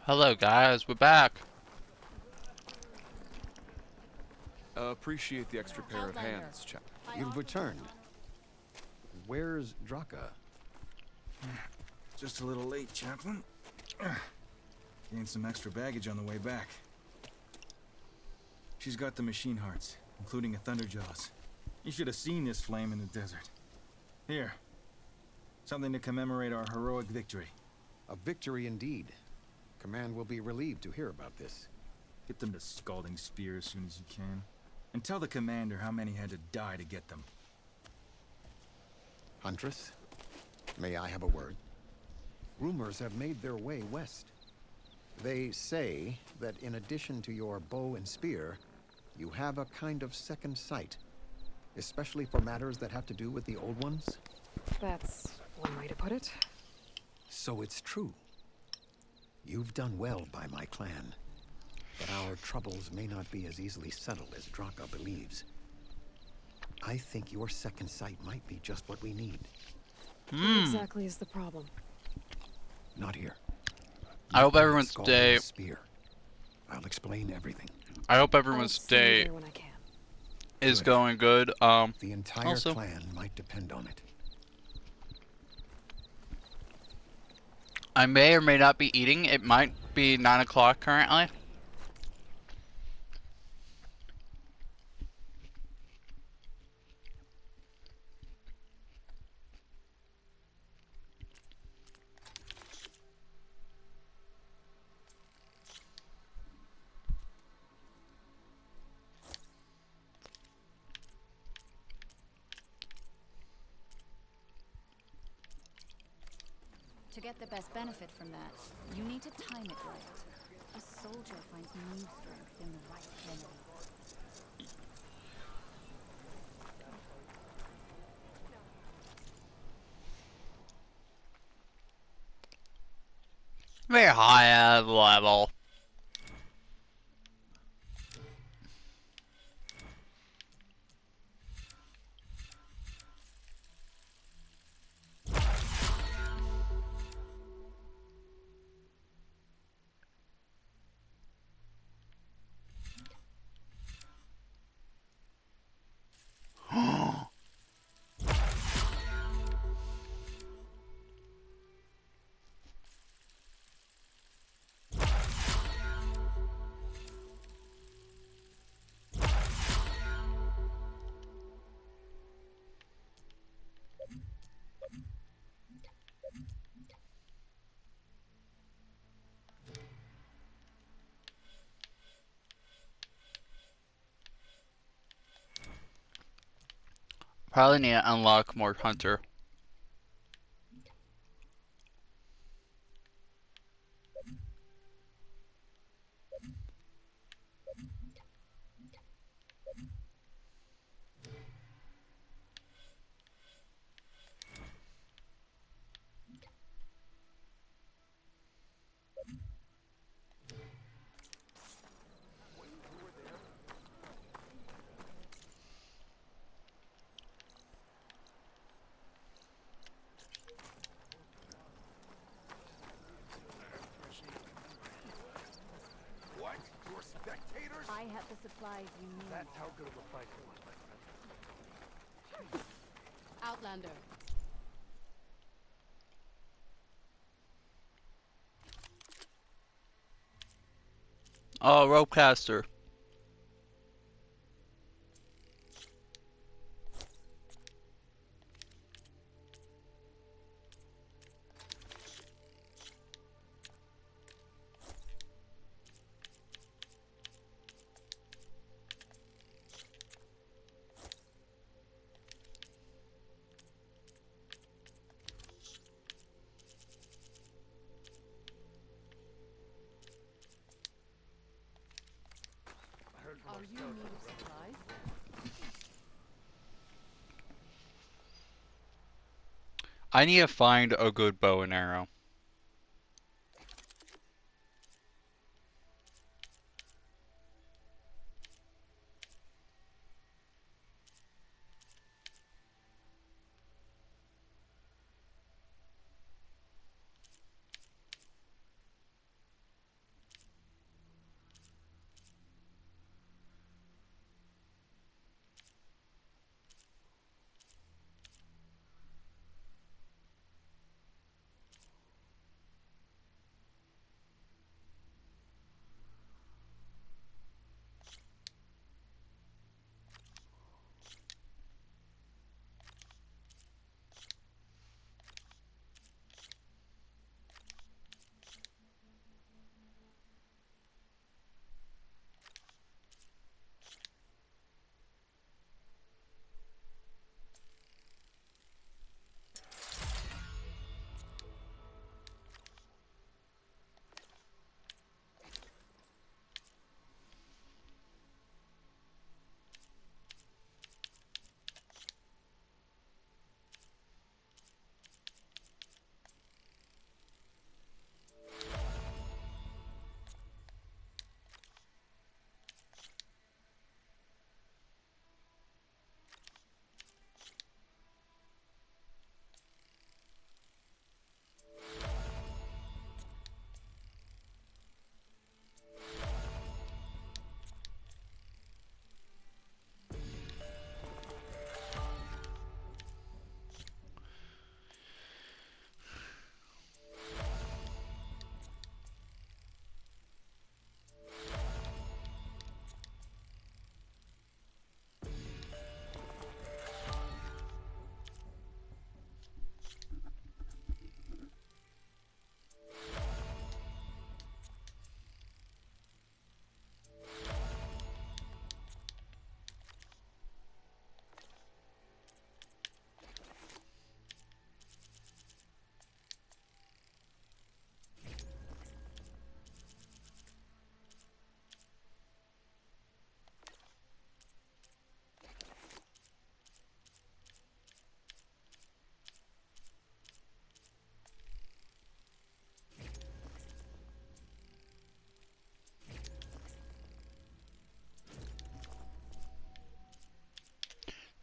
Hello guys, we're back. Appreciate the extra pair of hands, chap. You've returned. Where's Draka? Just a little late, Chaplain. Gained some extra baggage on the way back. She's got the machine hearts, including a Thunderjaws. You should have seen this flame in the desert. Here. Something to commemorate our heroic victory. A victory indeed. Command will be relieved to hear about this. Get them to Scalding Spear as soon as you can. And tell the commander how many had to die to get them. Huntress, may I have a word? Rumors have made their way west. They say that in addition to your bow and spear, you have a kind of second sight, especially for matters that have to do with the old ones. That's one way to put it. So it's true. You've done well by my clan, but our troubles may not be as easily settled as Draka believes. I think your second sight might be just what we need. What exactly is the problem? Not here. I hope everyone's Scalding day. Spear. I'll explain everything. I hope everyone's I'll see you day there when I can. is Good. going good. The entire Also- clan might depend on it. I may or may not be eating. It might be 9 o'clock currently. To get the best benefit from that, you need to time it right. A soldier finds new strength in the right remedy. Very high level. Probably need to unlock more hunter. What? You're spectators? I have the supplies you need. That's how good of a fight it was, my friend. Outlander. Oh, ropecaster. Are you in need of supplies? I need to find a good bow and arrow.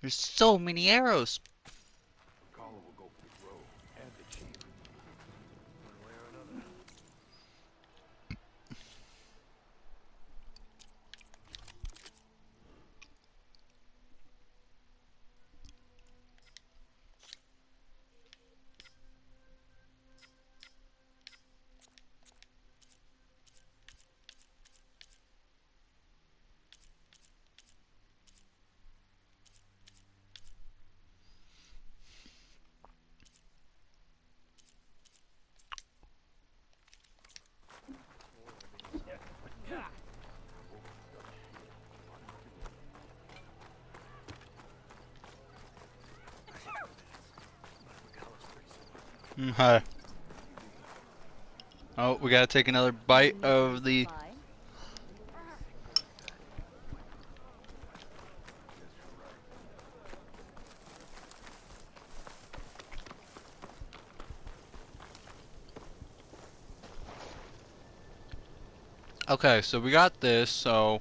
There's so many arrows. Call will go for the grove and the chief. One way or another. Okay. Oh, we gotta take another bite of the. Fly. Okay, so we got this, so.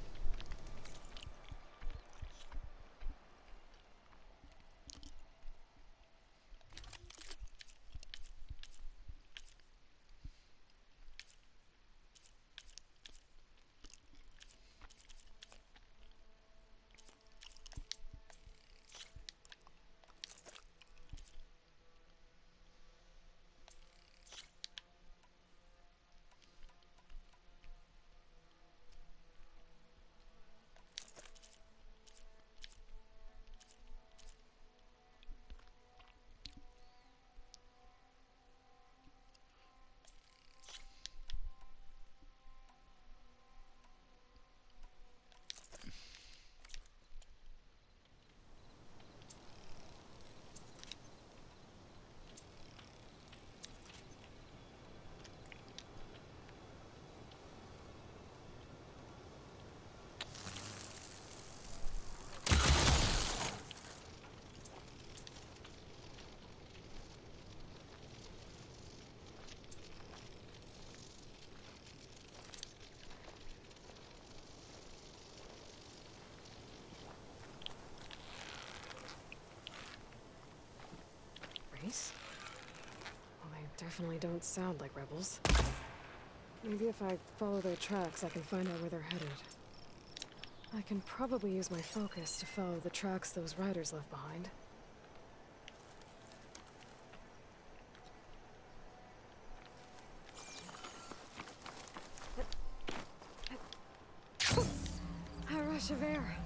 Race? Well, they definitely don't sound like rebels. Maybe if I follow their tracks, I can find out where they're headed. I can probably use my focus to follow the tracks those riders left behind. A rush of air.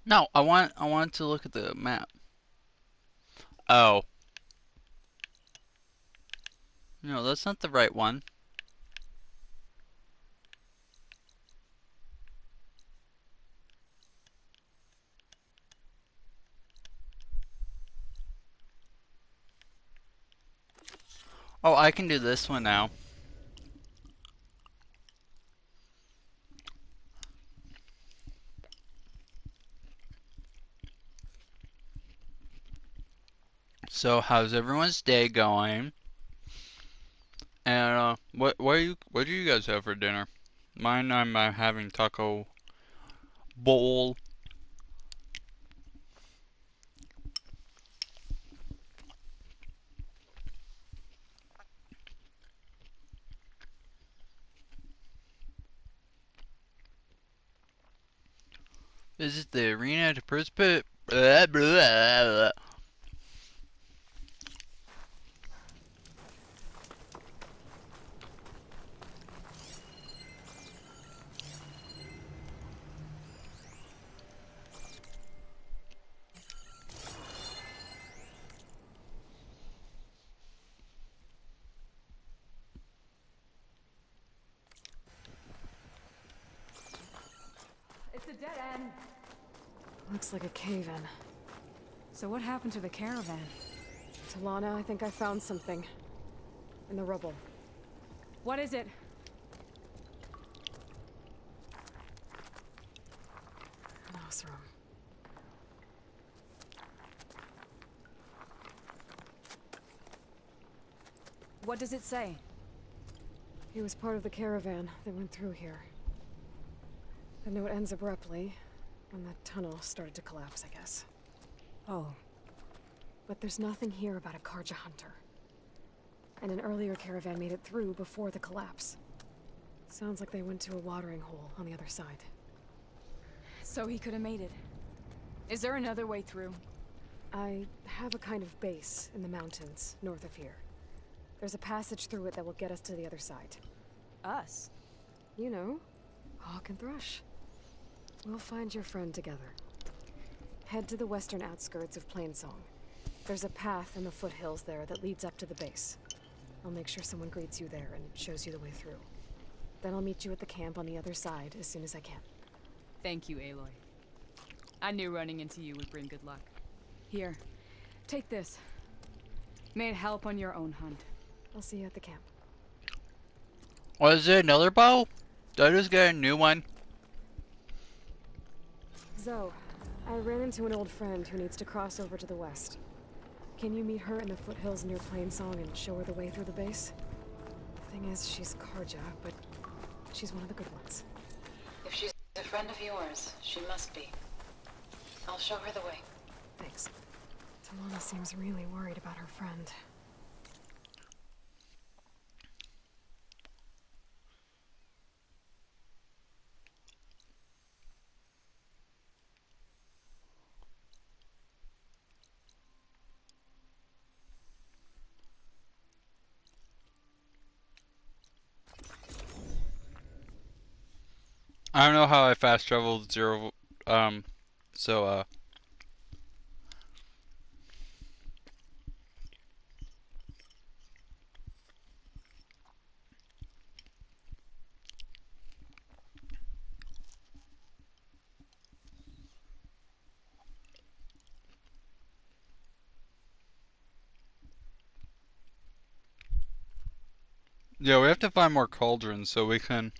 No, I want to look at the map. Oh. No, that's not the right one. Oh, I can do this one now. So, how's everyone's day going? And what do you guys have for dinner? Mine, I'm having taco bowl. Visit the arena to participate. Blah, blah, blah. It's a dead end. Looks like a cave-in. So what happened to the caravan? Talana, I think I found something. In the rubble. What is it? An Oseram. What does it say? He was part of the caravan that went through here. The note ends abruptly, when the tunnel started to collapse, I guess. Oh. But there's nothing here about a Karja hunter. And an earlier caravan made it through before the collapse. Sounds like they went to a watering hole on the other side. So he could have made it. Is there another way through? I have a kind of base in the mountains, north of here. There's a passage through it that will get us to the other side. Us? You know, Hawk and Thrush. We'll find your friend together. Head to the western outskirts of Plainsong. There's a path in the foothills there that leads up to the base. I'll make sure someone greets you there and shows you the way through. Then I'll meet you at the camp on the other side as soon as I can. Thank you, Aloy. I knew running into you would bring good luck. Here, take this. May it help on your own hunt. I'll see you at the camp. Was it another bow? Did I just get a new one? Zoe, I ran into an old friend who needs to cross over to the west. Can you meet her in the foothills near Plainsong and show her the way through the base? Thing is, she's Karja, but she's one of the good ones. If she's a friend of yours, she must be. I'll show her the way. Thanks. Talana seems really worried about her friend. I don't know how I fast traveled zero, so, yeah, we have to find more cauldrons so we can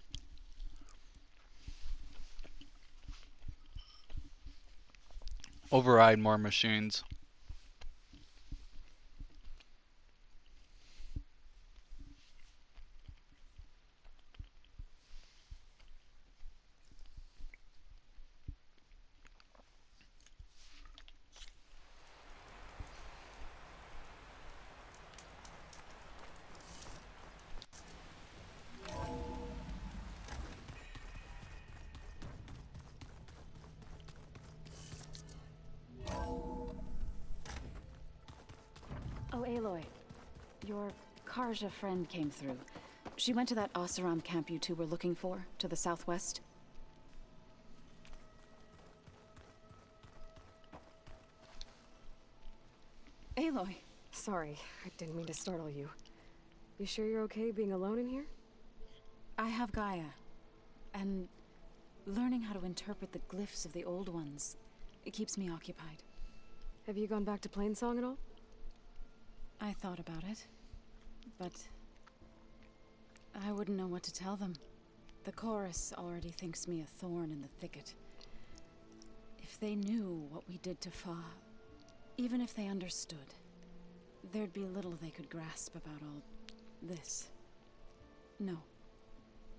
override more machines. Oh, Aloy. Your Karja friend came through. She went to that Oseram camp you two were looking for, to the southwest. Aloy. Sorry, I didn't mean to startle you. You sure you're okay being alone in here? I have Gaia. And learning how to interpret the glyphs of the old ones, it keeps me occupied. Have you gone back to Plainsong at all? I thought about it, but I wouldn't know what to tell them. The chorus already thinks me a thorn in the thicket. If they knew what we did to Fa, even if they understood, there'd be little they could grasp about all this. No.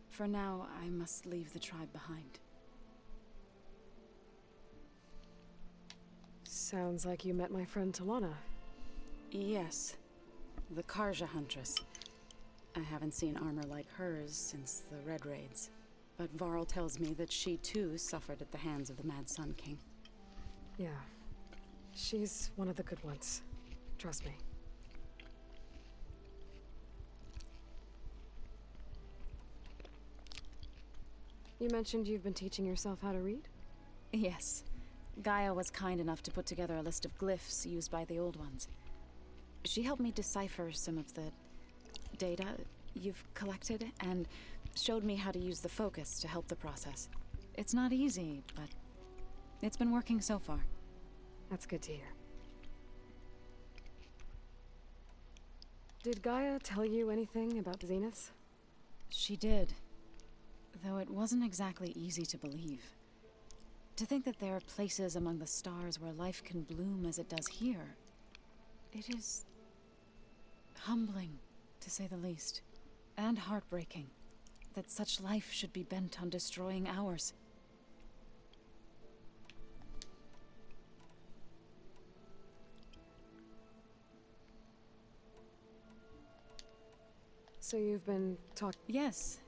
For now, I must leave the tribe behind. Sounds like you met my friend Talana. Yes. The Karja Huntress. I haven't seen armor like hers since the Red Raids. But Varl tells me that she too suffered at the hands of the Mad Sun King. Yeah. She's one of the good ones. Trust me. You mentioned you've been teaching yourself how to read? Yes. Gaia was kind enough to put together a list of glyphs used by the Old Ones. She helped me decipher some of the data you've collected, and showed me how to use the focus to help the process. It's not easy, but it's been working so far. That's good to hear. Did Gaia tell you anything about the Zeniths? She did. Though it wasn't exactly easy to believe. To think that there are places among the stars where life can bloom as it does here. It is humbling, to say the least. And heartbreaking. That such life should be bent on destroying ours. So you've been talking... Yes.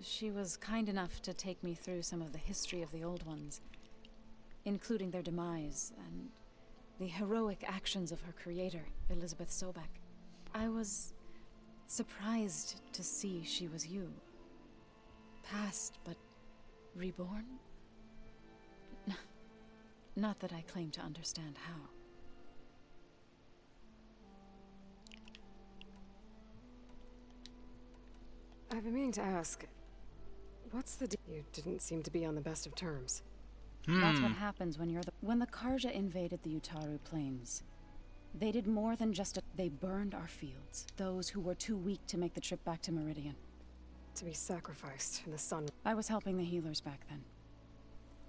She was kind enough to take me through some of the history of the Old Ones, including their demise and the heroic actions of her creator, Elizabeth Sobek. I was surprised to see she was you. Past, but reborn? Not that I claim to understand how. I've been meaning to ask, what's the You didn't seem to be on the best of terms. That's what happens when when the Karja invaded the Utaru Plains. They did more than just they burned our fields, those who were too weak to make the trip back to Meridian. To be sacrificed in the sun. I was helping the healers back then.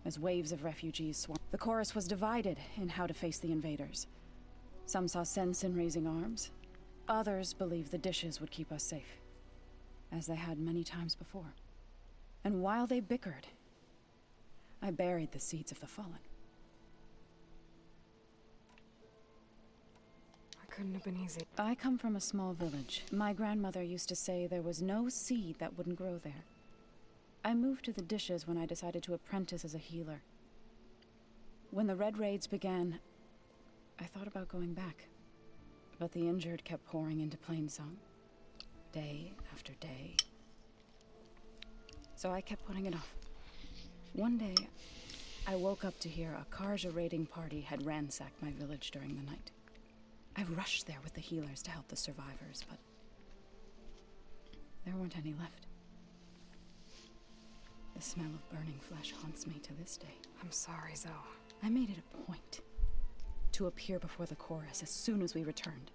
As waves of refugees swarmed, the chorus was divided in how to face the invaders. Some saw sense in raising arms. Others believed the dishes would keep us safe, as they had many times before. And while they bickered, I buried the seeds of the fallen. It couldn't have been easy. I come from a small village. My grandmother used to say there was no seed that wouldn't grow there. I moved to the dishes when I decided to apprentice as a healer. When the Red Raids began, I thought about going back. But the injured kept pouring into Plainsong, day after day. So I kept putting it off. One day, I woke up to hear a Karja raiding party had ransacked my village during the night. I rushed there with the healers to help the survivors, but there weren't any left. The smell of burning flesh haunts me to this day. I'm sorry, Zoe. I made it a point to appear before the chorus as soon as we returned,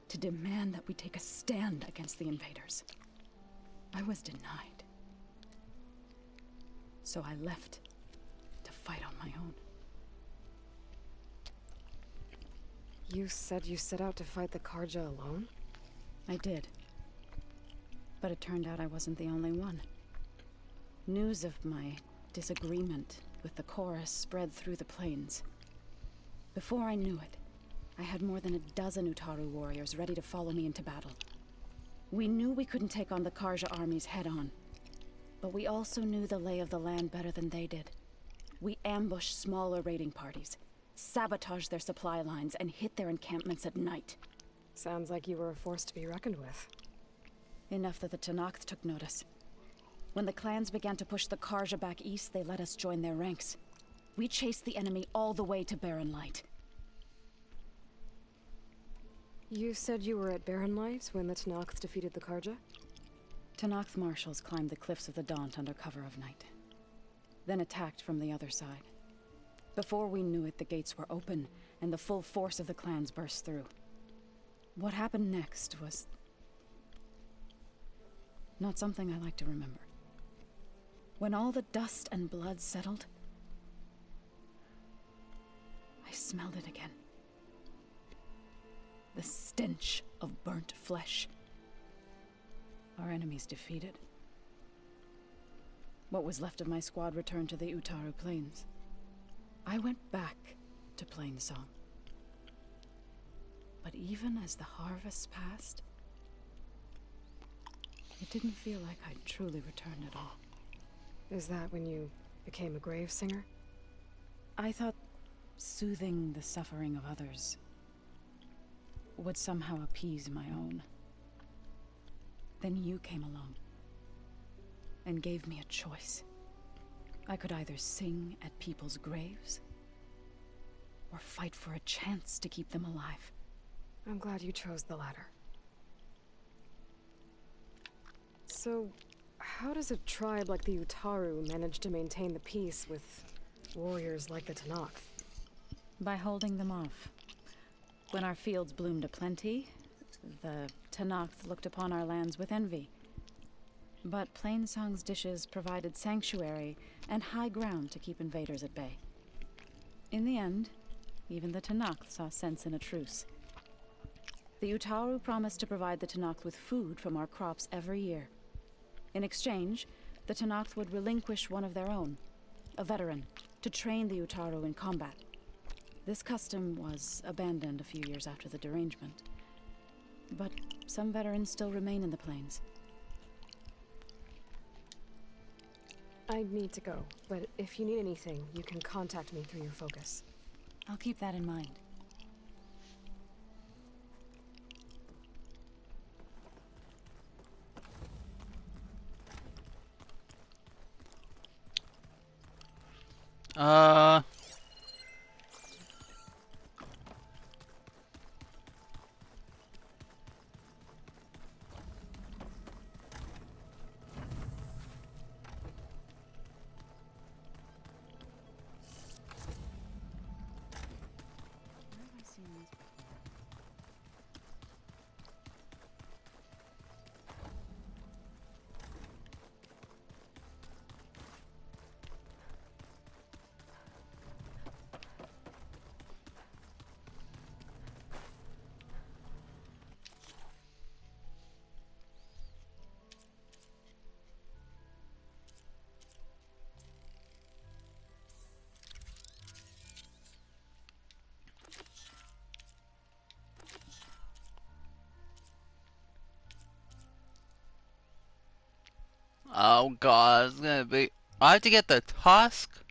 to demand that we take a stand against the invaders. I was denied. So I left to fight on my own. You said you set out to fight the Karja alone? I did. But it turned out I wasn't the only one. News of my disagreement with the chorus spread through the plains. Before I knew it, I had more than a dozen Utaru warriors ready to follow me into battle. We knew we couldn't take on the Karja armies head-on, but we also knew the lay of the land better than they did. We ambushed smaller raiding parties, sabotaged their supply lines, and hit their encampments at night. Sounds like you were a force to be reckoned with. Enough that the Tenakth took notice. When the clans began to push the Karja back east, they let us join their ranks. We chased the enemy all the way to Barren Light. You said you were at Barren Light when the Tenakth defeated the Karja? Tenakth marshals climbed the cliffs of the Daunt under cover of night, then attacked from the other side. Before we knew it, the gates were open, and the full force of the clans burst through. What happened next was not something I like to remember. When all the dust and blood settled, I smelled it again. The stench of burnt flesh. Our enemies defeated. What was left of my squad returned to the Utaru Plains. I went back to Plainsong. But even as the harvest passed, it didn't feel like I'd truly returned at all. Is that when you became a grave singer? I thought soothing the suffering of others would somehow appease my own. Then you came along and gave me a choice. I could either sing at people's graves or fight for a chance to keep them alive. I'm glad you chose the latter. So, how does a tribe like the Utaru manage to maintain the peace with warriors like the Tenakth? By holding them off. When our fields bloomed aplenty, The Tenakth looked upon our lands with envy. But Plainsong's dishes provided sanctuary and high ground to keep invaders at bay. In the end, even the Tenakth saw sense in a truce. The Utaru promised to provide the Tenakth with food from our crops every year. In exchange, the Tenakth would relinquish one of their own, a veteran, to train the Utaru in combat. This custom was abandoned a few years after the derangement. But some veterans still remain in the plains. I need to go, but if you need anything, you can contact me through your focus. I'll keep that in mind. Uh, oh god, it's gonna be. I have to get the tusk?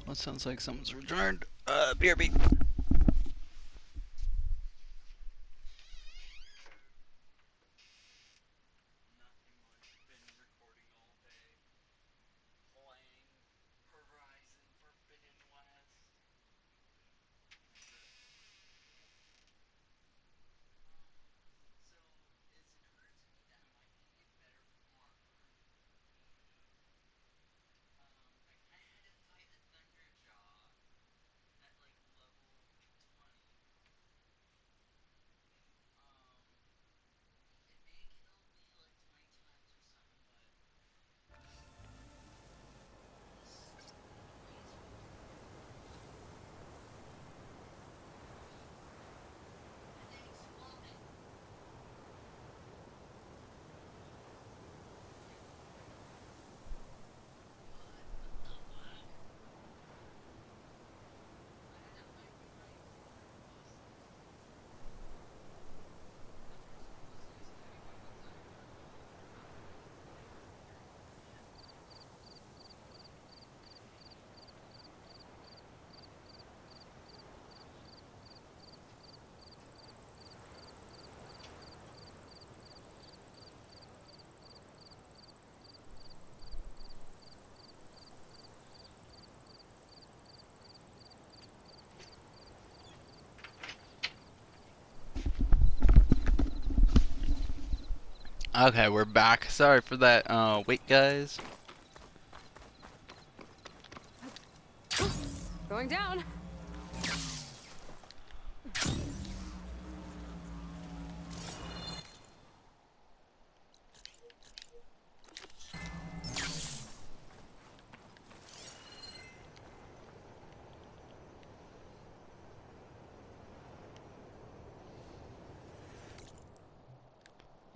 That sounds like someone's returned. BRB. Okay, we're back. Sorry for that, wait, guys. Going down!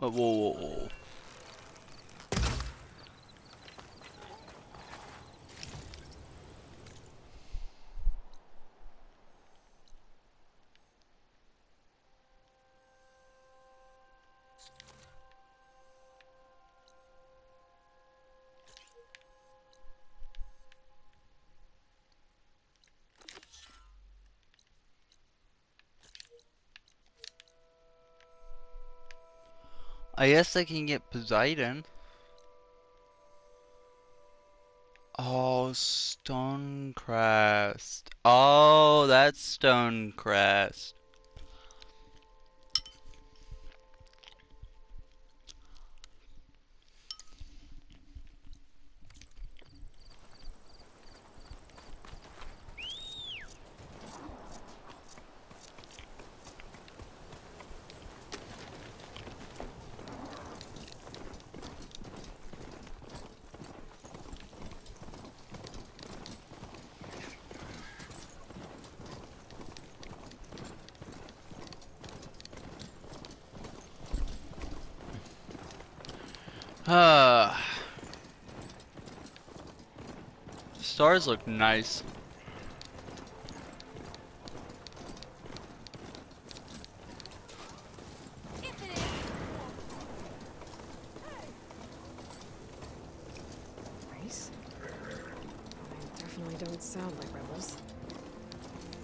Whoa, whoa, whoa. I guess I can get Poseidon. Oh, Stonecrest. Oh, that's Stonecrest. Ah, stars look nice. Race? They definitely don't sound like rebels.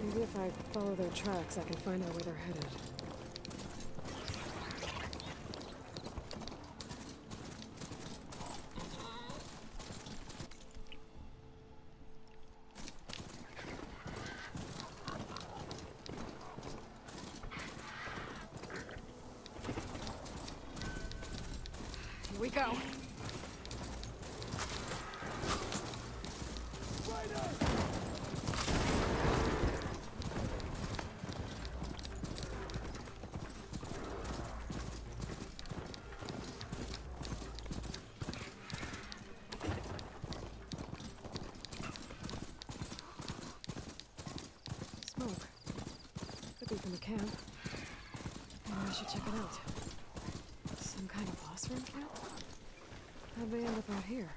Maybe if I follow their tracks, I can find out where they're headed. Here we go. Smoke. Could be from the camp. Maybe I should check it out. Some kind of boss room camp? How'd they end up out here?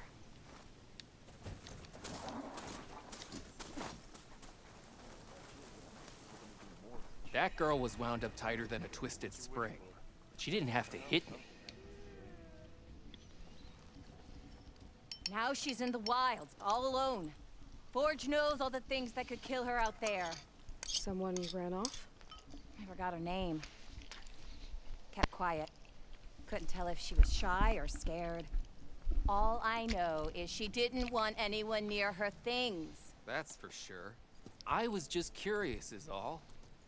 That girl was wound up tighter than a twisted spring. She didn't have to hit me. Now she's in the wilds, all alone. Forge knows all the things that could kill her out there. Someone ran off? I forgot her name. Kept quiet. Couldn't tell if she was shy or scared. All I know is she didn't want anyone near her things. That's for sure. I was just curious is all.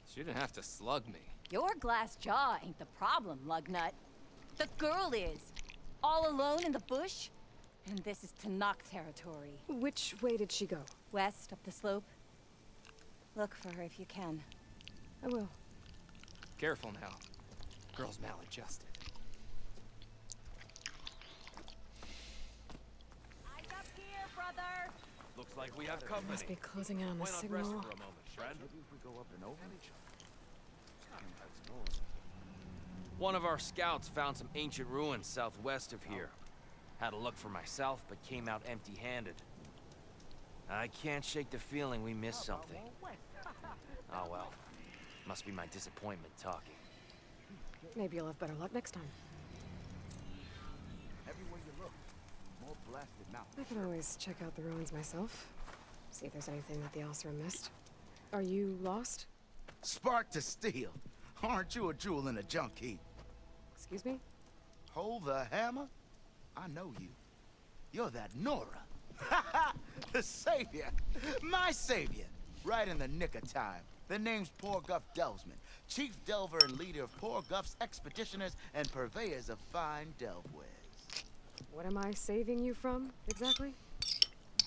She didn't have to slug me. Your glass jaw ain't the problem, lugnut. The girl is. All alone in the bush. And this is Tanakh territory. Which way did she go? West, up the slope. Look for her if you can. I will. Careful now. Girl's maladjusted. Eyes up here, brother! Looks like we have company. Must be closing in on the Why not rest signal. for a moment, friend? Maybe if we go up and over each other. One of our scouts found some ancient ruins southwest of here. Had a look for myself, but came out empty-handed. I can't shake the feeling we missed something. Oh well. Must be my disappointment talking. Maybe you'll have better luck next time. Everywhere you look, more blasted mountains. I can always check out the ruins myself. See if there's anything that the Osram missed. Are you lost? Spark to steel. Aren't you a jewel in a junk heap? Excuse me? Hold the hammer? I know you. You're that Nora. The savior. My savior. Right in the nick of time. The name's Poor Guff Delvesman, chief delver and leader of Poor Guff's expeditioners and purveyors of fine delvewares. What am I saving you from, exactly?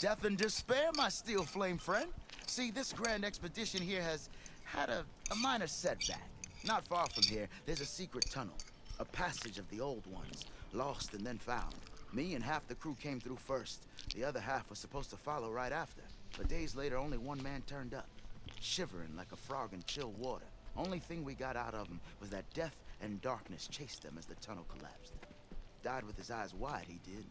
Death and despair, my steel flame friend. See, this grand expedition here has had a minor setback. Not far from here, there's a secret tunnel. A passage of the old ones, lost and then found. Me and half the crew came through first. The other half was supposed to follow right after. But days later, only one man turned up, shivering like a frog in chill water. Only thing we got out of him was that death and darkness chased them as the tunnel collapsed. Died with his eyes wide, he did.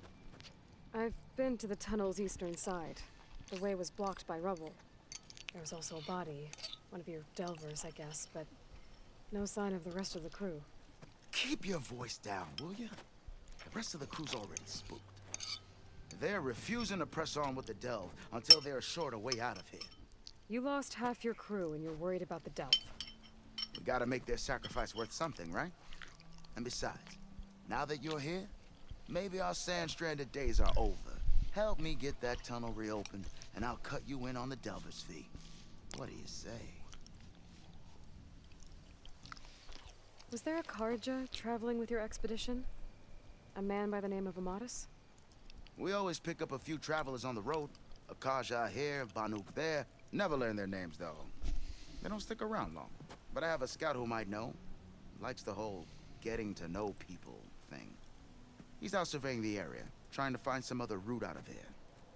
I've been to the tunnel's eastern side. The way was blocked by rubble. There was also a body. One of your delvers, I guess, but no sign of the rest of the crew. Keep your voice down, will you? The rest of the crew's already spooked. They're refusing to press on with the delve until they're assured a way out of here. You lost half your crew and you're worried about the delve. We gotta make their sacrifice worth something, right? And besides, Now that you're here, maybe our sand-stranded days are over. Help me get that tunnel reopened, and I'll cut you in on the Delver's fee. What do you say? Was there a Karja traveling with your expedition? A man by the name of Amatus? We always pick up a few travelers on the road. A Kaja here, Banuk there. Never learn their names, though. They don't stick around long. But I have a scout who might know. Likes the whole getting to know people thing. He's out surveying the area, trying to find some other route out of here.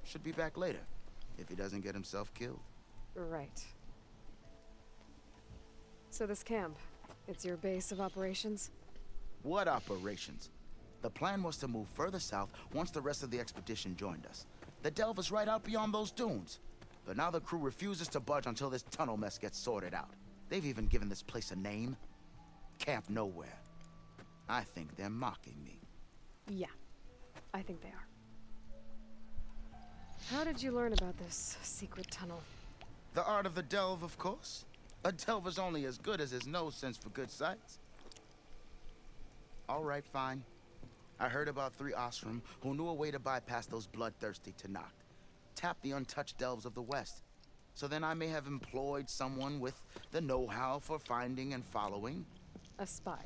Should be back later, if he doesn't get himself killed. Right. So this camp, it's your base of operations? What operations? The plan was to move further south once the rest of the expedition joined us. The Delver's right out beyond those dunes. But now the crew refuses to budge until this tunnel mess gets sorted out. They've even given this place a name. Camp Nowhere. I think they're mocking me. Yeah, I think they are. How did you learn about this secret tunnel? The art of the delve, of course. A delver's only as good as his nose sense for good sights. All right, fine. I heard about 3 Osram who knew a way to bypass those bloodthirsty Tanakh. Tap the untouched delves of the West. So then I may have employed someone with the know-how for finding and following. A spy.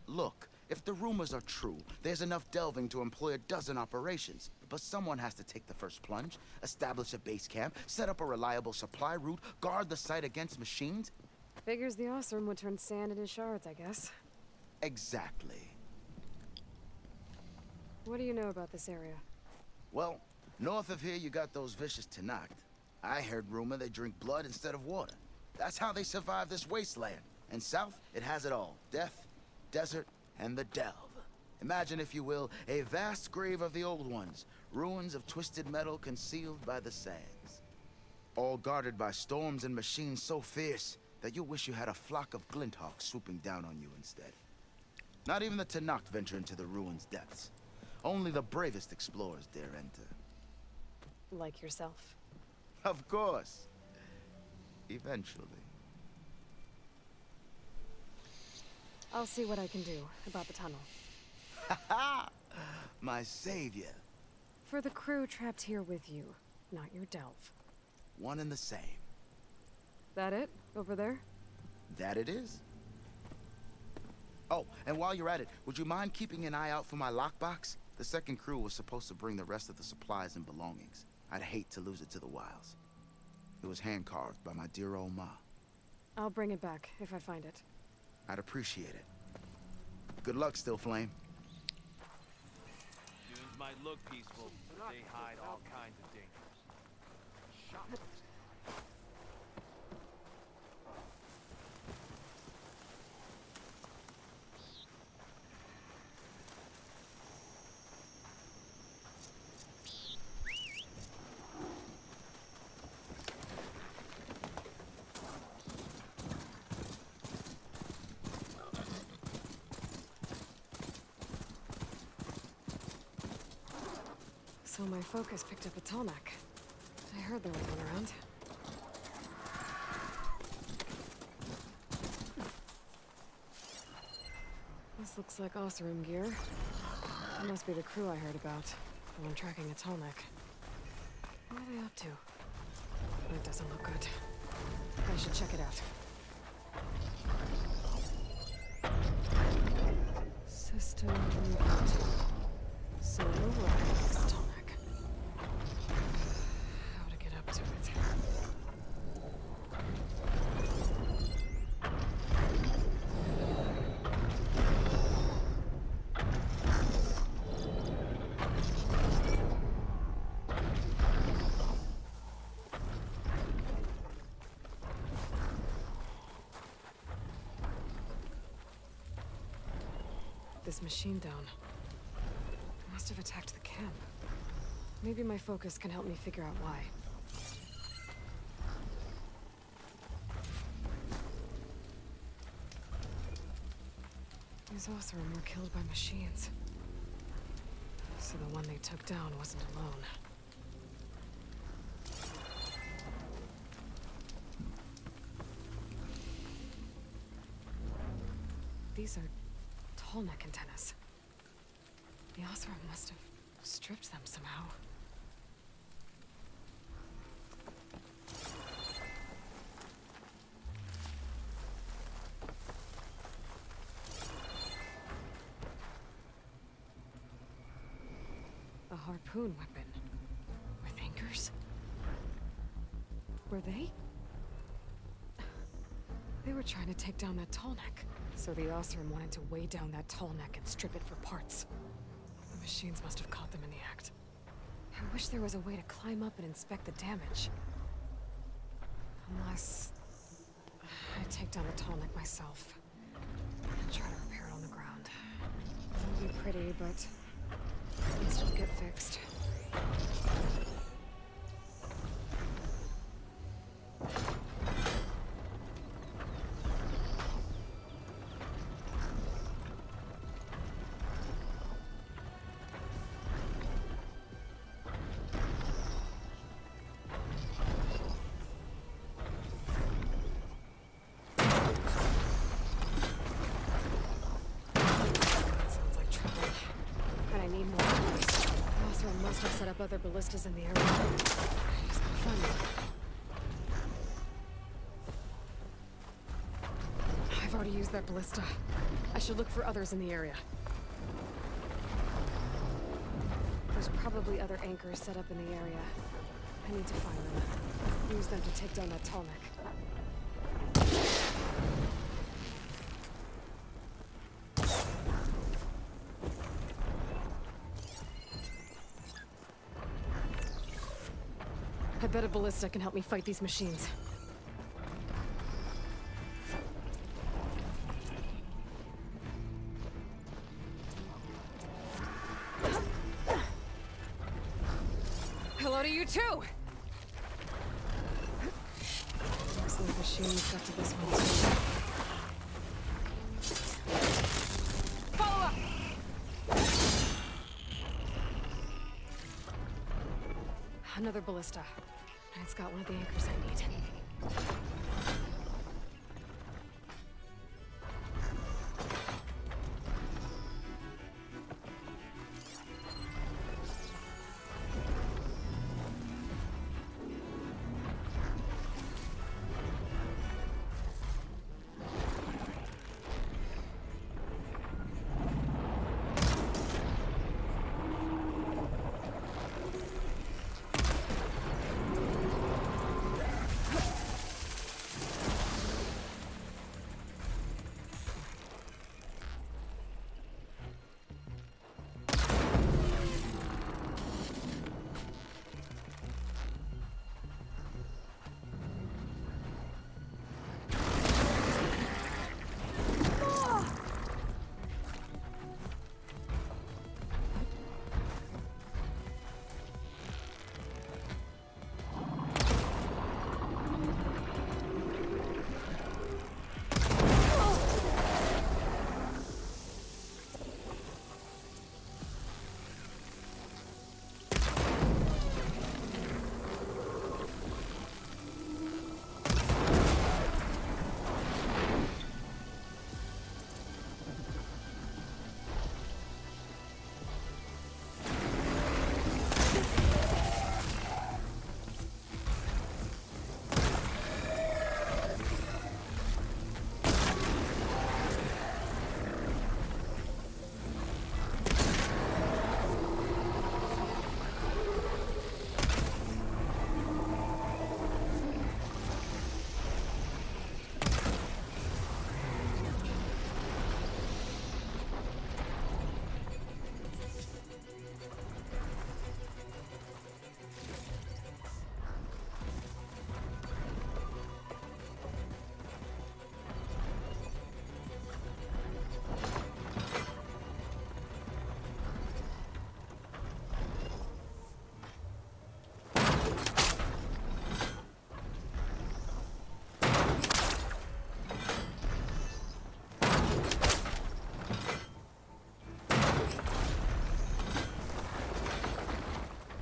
Look, if the rumors are true, there's enough delving to employ a dozen operations. But someone has to take the first plunge, establish a base camp, set up a reliable supply route, guard the site against machines. Figures the Osram would turn sand into shards, I guess. Exactly. What do you know about this area? Well, north of here you got those vicious Tanakh. I heard rumor they drink blood instead of water. That's how they survive this wasteland. And south, it has it all. Death, desert, and the delve. Imagine, if you will, a vast grave of the old ones. Ruins of twisted metal concealed by the sands. All guarded by storms and machines so fierce that you wish you had a flock of glinthawks swooping down on you instead. Not even the Tanakh venture into the ruins' depths. Only the bravest explorers dare enter. Like yourself. Of course. Eventually. I'll see what I can do about the tunnel. Ha ha! My savior. For the crew trapped here with you, not your delve. One and the same. That it? Over there? That it is. Oh, and while you're at it, would you mind keeping an eye out for my lockbox? The second crew was supposed to bring the rest of the supplies and belongings. I'd hate to lose it to the wilds. It was hand-carved by my dear old ma. I'll bring it back if I find it. I'd appreciate it. Good luck, Still Flame. Dunes might look peaceful, but they hide all kinds of dangers. So my focus picked up a Tolnak. I heard there was one around. This looks like Osram gear. It must be the crew I heard about. The one tracking a Tolnak. What are they up to? That doesn't look good. I should check it out. System reboot. So overrides Tolnak. How to get up to it. This machine down. Must have attacked the camp. Maybe my focus can help me figure out why. These Osram were killed by machines. So the one they took down wasn't alone. These are Tolnak antennas. The Osram must have stripped them somehow. A harpoon weapon. With anchors? Were they? They were trying to take down that tall neck. So the Osram wanted to weigh down that tall neck and strip it for parts. The machines must have caught them in the act. I wish there was a way to climb up and inspect the damage. Unless... I take down the tall neck myself. And try to repair it on the ground. It won't be pretty, but... it'll still get fixed. Must have set up other ballistas in the area. Just gotta find them. I've already used that ballista. I should look for others in the area. There's probably other anchors set up in the area. I need to find them. Use them to take down that tall neck. I bet a ballista can help me fight these machines. Hello to you too! Looks like machines got to this one too. Follow up! Another ballista. And it's got one of the anchors I need.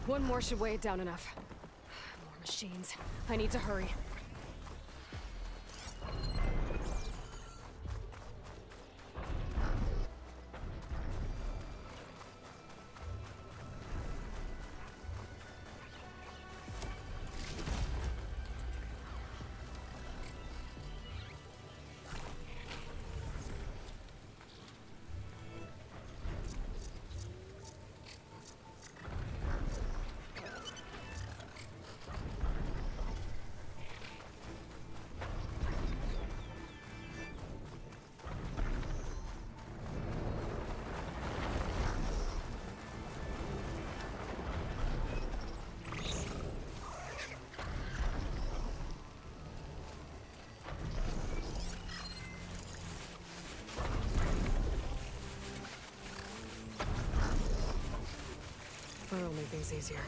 One more should weigh it down enough. More machines. I need to hurry. make things easier.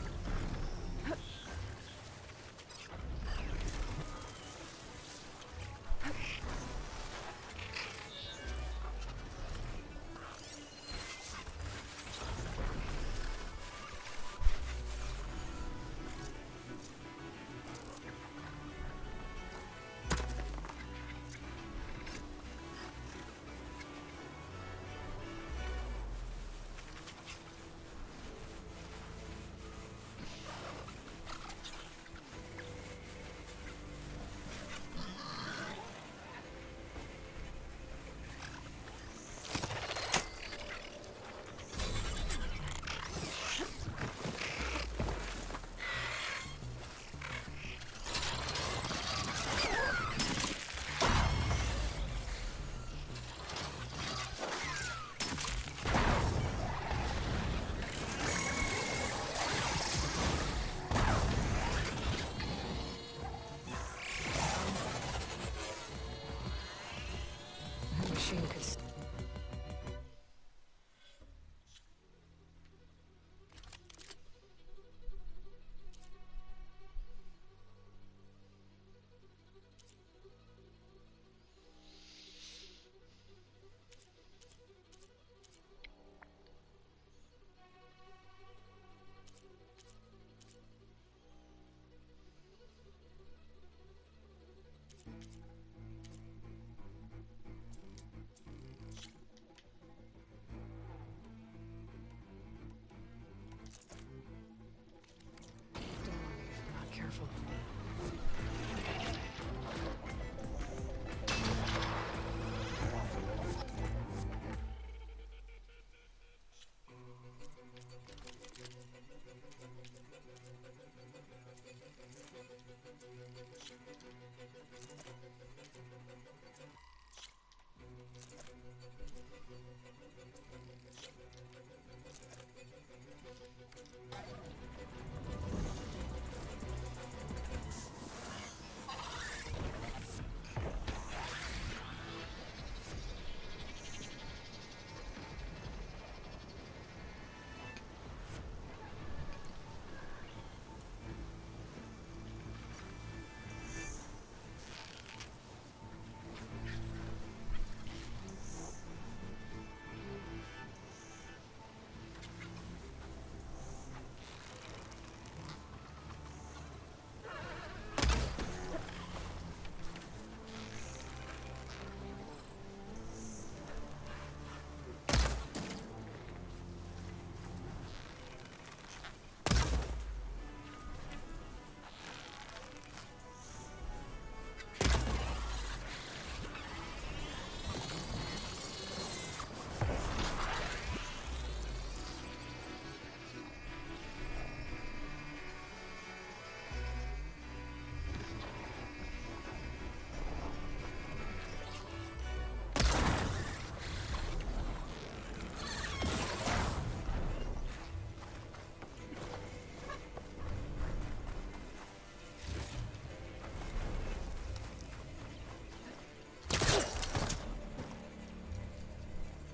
Machine could. Not careful.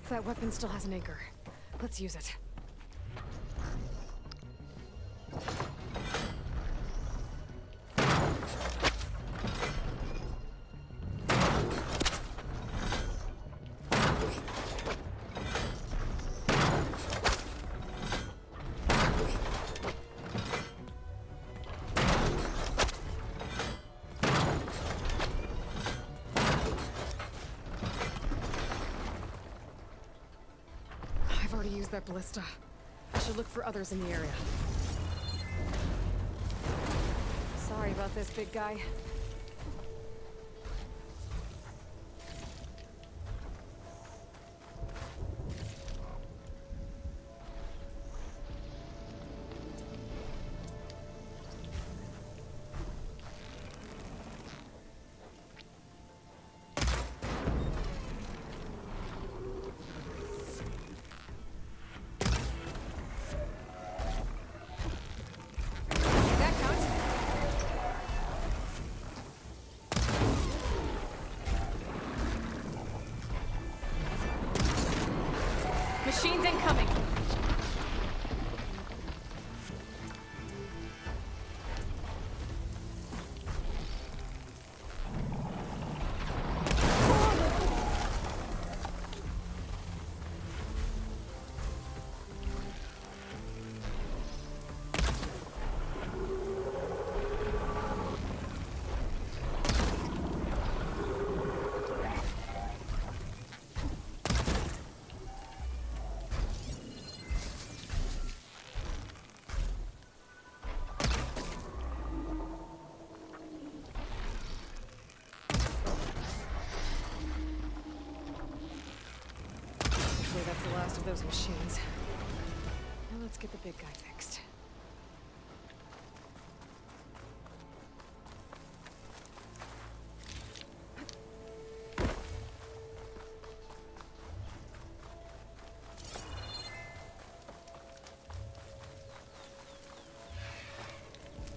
That weapon still has an anchor. Let's use it. I've already used that ballista. I should look for others in the area. Sorry about this, big guy. last of those machines. Now let's get the big guy fixed.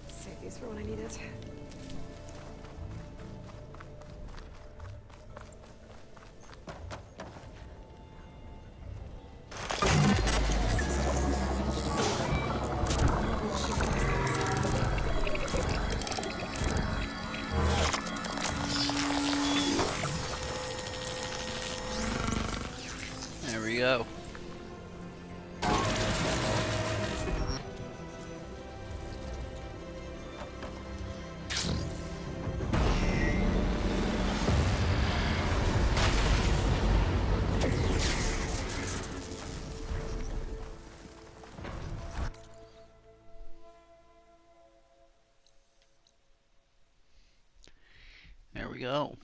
Save these for when I need it. There we go. There we go.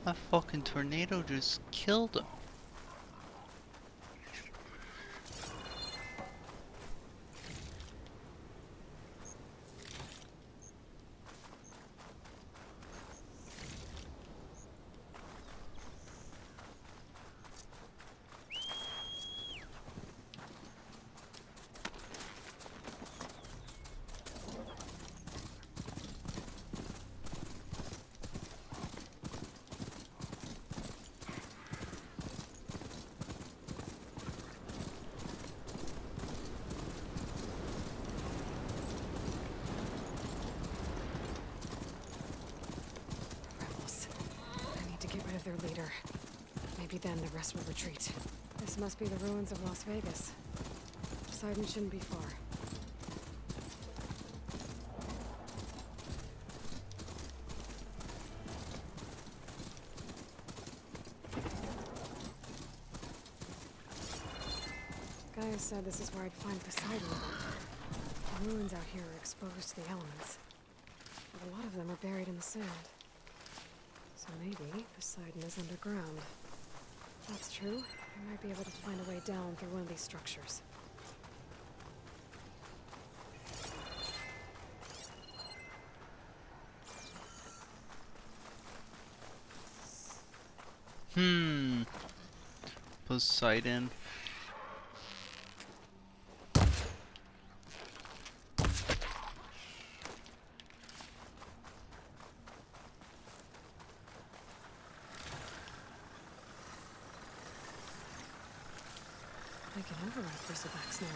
A fucking tornado just killed him. Rebels. I need to get rid of their leader. Maybe then the rest will retreat. This must be the ruins of Las Vegas. Poseidon shouldn't be far. Gaius said this is where I'd find Poseidon. The ruins out here are exposed to the elements. But a lot of them are buried in the sand. So maybe Poseidon is underground. If that's true, I might be able to find a way down through one of these structures. Poseidon. I can override bristlebacks now.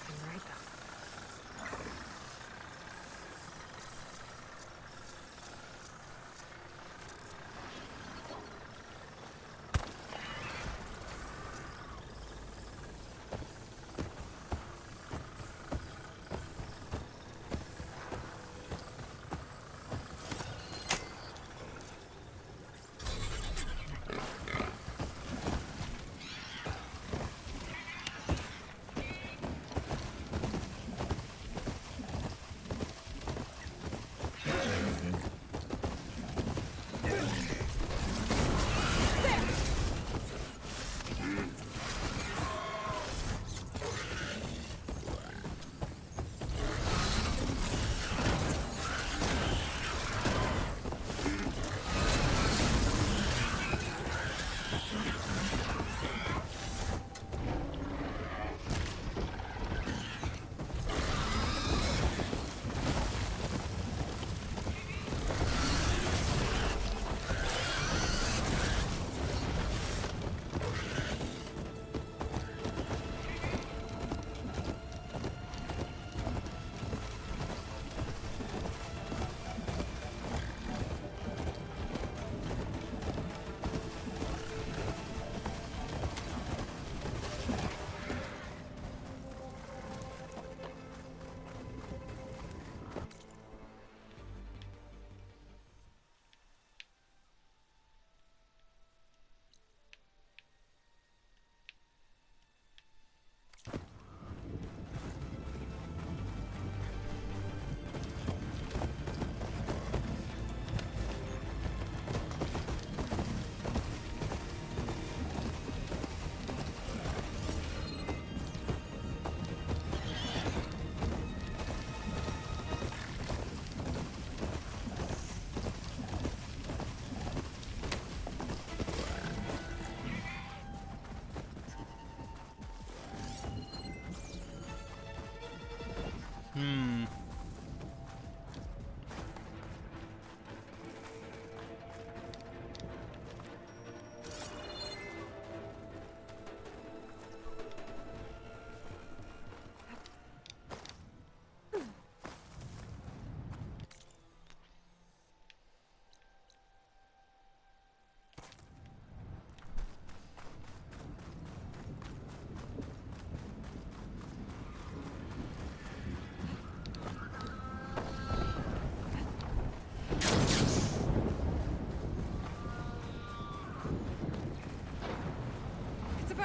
And ride them.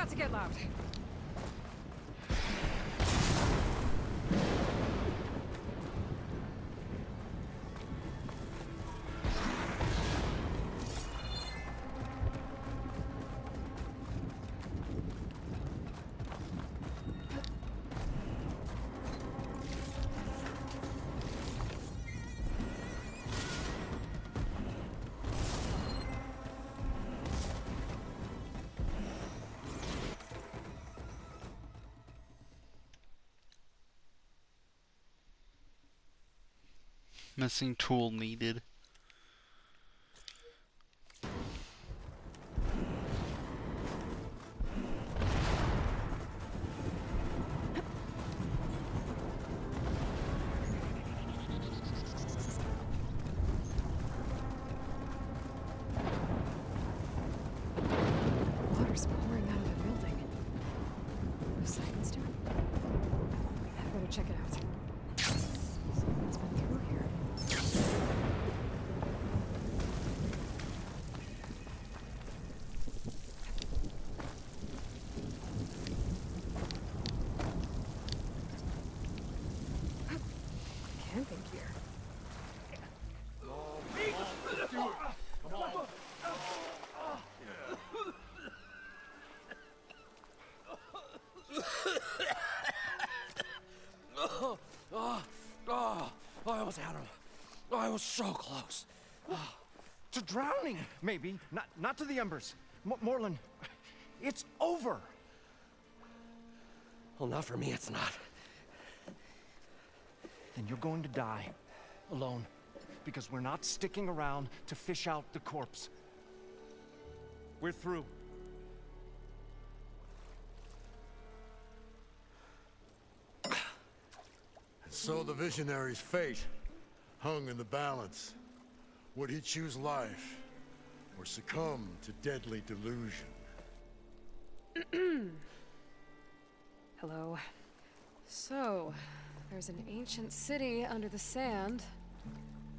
about to get loud. Missing tool needed. Water's pouring out of the building. The silence to it? I better check it out. Someone's been through here. Camping gear. I almost had him. I was so close. To drowning, maybe. Not to the embers. Moreland, it's over. Well, not for me, it's not. Then you're going to die. Alone. Because we're not sticking around to fish out the corpse. We're through. So the visionary's fate hung in the balance. Would he choose life or succumb to deadly delusion? Hello. So, there's an ancient city under the sand,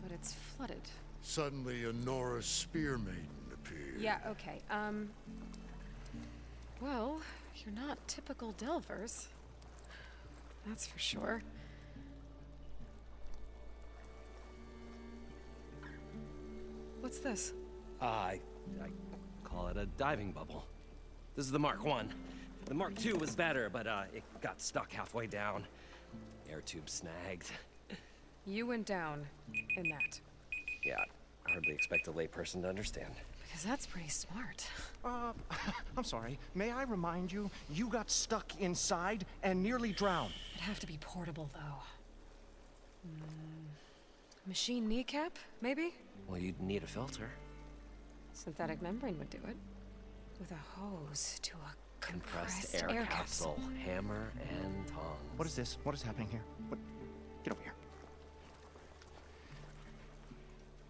but it's flooded. Suddenly a Norse spear maiden appeared. Yeah, okay. Well, you're not typical Delvers. That's for sure. What's this? I call it a diving bubble. This is the Mark 1. The Mark 2 was better, but it got stuck halfway down. Air tube snagged. You went down in that. Yeah, I hardly expect a layperson to understand. Because that's pretty smart. I'm sorry. May I remind you, you got stuck inside and nearly drowned. It'd have to be portable, though. Machine kneecap, maybe? Well, you'd need a filter. Synthetic membrane would do it. With a hose to a compressed air capsule. Hammer and tongs. What is this? What is happening here? What? Get over here.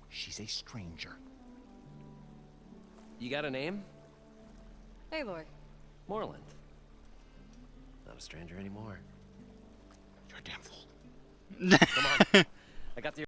She's a stranger. You got a name? Aloy. Moreland. Not a stranger anymore. You're a damn fool. Come on. I got the